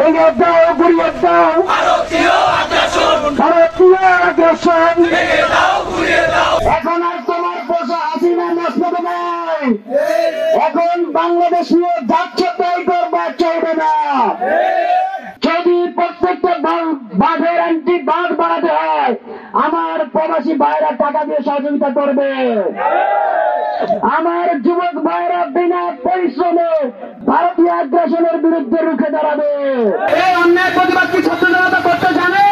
ভেঙে দাও, গুড়িয়ে দাও ভারতীয় আগ্রাসন, এখন আর তোমার পোষা হাসিনা নষ্ট নয়। এখন বাংলাদেশীয় যাচ্ছে তাই করবা, চলবে না। যদি প্রত্যেকটা বাঁধের অ্যান্টি বাঁধ বাড়াতে হয়, আমার প্রবাসী ভাইরা টাকা দিয়ে সহযোগিতা করবে। আমার যুবক ভাইরা বিনা পরিশ্রমে ভারতীয় আগ্রাসনের বিরুদ্ধে রুখে দাঁড়াবে। এই অন্যায় প্রতিবাদ কি ছাত্র জনতা করতে জানে?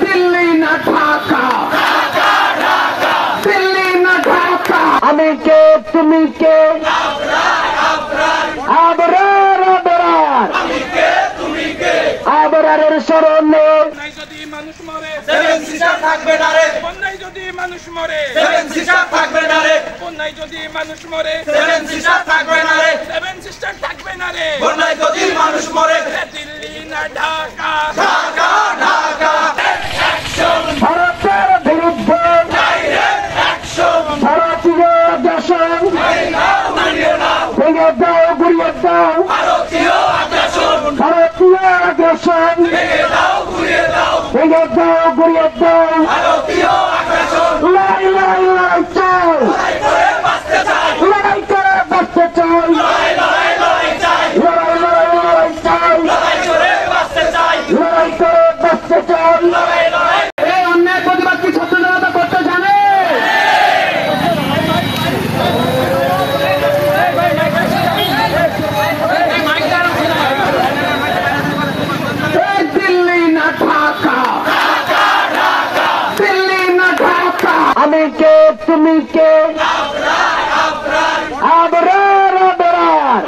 দিল্লি না ঢাকা, দিল্লি না ঢাকা, আমি কে তুমি কে, আবরার আবরার, আবরারের স্মরণে যদি মানুষ মরে সেভেন সিস্টার থাকবে না রে, বন্যায় যদি মানুষ মরে সেভেন সিস্টার থাকবে না রে, বন্যায় যদি মানুষ মরে সেভেন সিস্টার থাকবে না রে, সেভেন সিস্টার থাকবে না রে, বন্যায় যদি মানুষ মরে দিল্লি না ঢাকা, ঢাকা ঢাকা অ্যাকশন, ভারতের বিরুদ্ধে ডাইরেক্ট অ্যাকশন, ভারতীয় আগ্রাসন, মানিও না ভেঙে দাও, গুড়িয়ে দাও ভারতীয় আগ্রাসন, ভারতীয় আগ্রাসন, ভেঙে দাও ঘুরিয়ে দাও ভেঙে দাও, গুড়িয়ে দাও। ভারতীয় আগ্রাসন, লড়াই লড়াই লড়াই চাই, লড়াই করে বাঁচতে চাই, লড়াই করে বাঁচতে চাই, লড়াই লড়াই লড়াই চাই, লড়াই লড়াই লড়াই চাই, লড়াই করে বাঁচতে চাই, লড়াই করে বাঁচতে চাই। লড়াই লড়াই এই অন্যায় প্রতিবাদ কি ছাত্র জনতা করতে জানে? এই দিল্লি না ঢাকা, দিল্লি না ঢাকা, আমি কে তুমি কে, আবরার আবরার,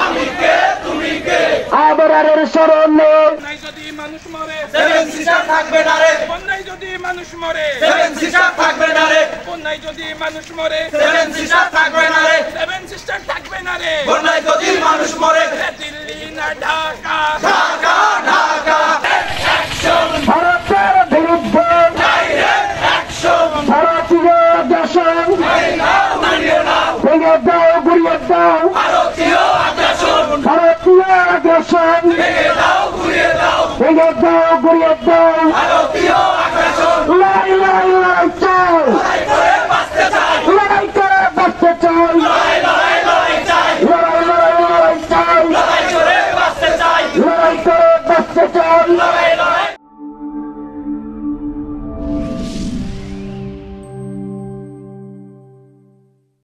আবরারের স্মরণে বন্যায় যদি মানুষ মরে সেভেন সিস্টার থাকবে না রে, বন্যায় যদি মানুষ মরে সেভেন সিস্টার থাকবে না রে, বন্যায় যদি মানুষ মরে সেভেন সিস্টার থাকবে না রে, সেভেন সিস্টার থাকবে না রে, বন্যায় যদি মানুষ মরে দিল্লি না ঢাকা, ঢাকা ঢাকা অ্যাকশন, ভারতের বিরুদ্ধে ডাইরেক্ট অ্যাকশন, ভারতীয় আগ্রাসন, মানিও না ভেঙে দাও, গুড়িয়ে দাও ভারতীয় আগ্রাসন, ভারতীয় আগ্রাসন, ভেঙে দাও ঘুরিয়ে দাও ভেঙে দাও, গুড়িয়ে দাও। ভারতীয় আগ্রাসন, লড়াই লড়াই লড়াই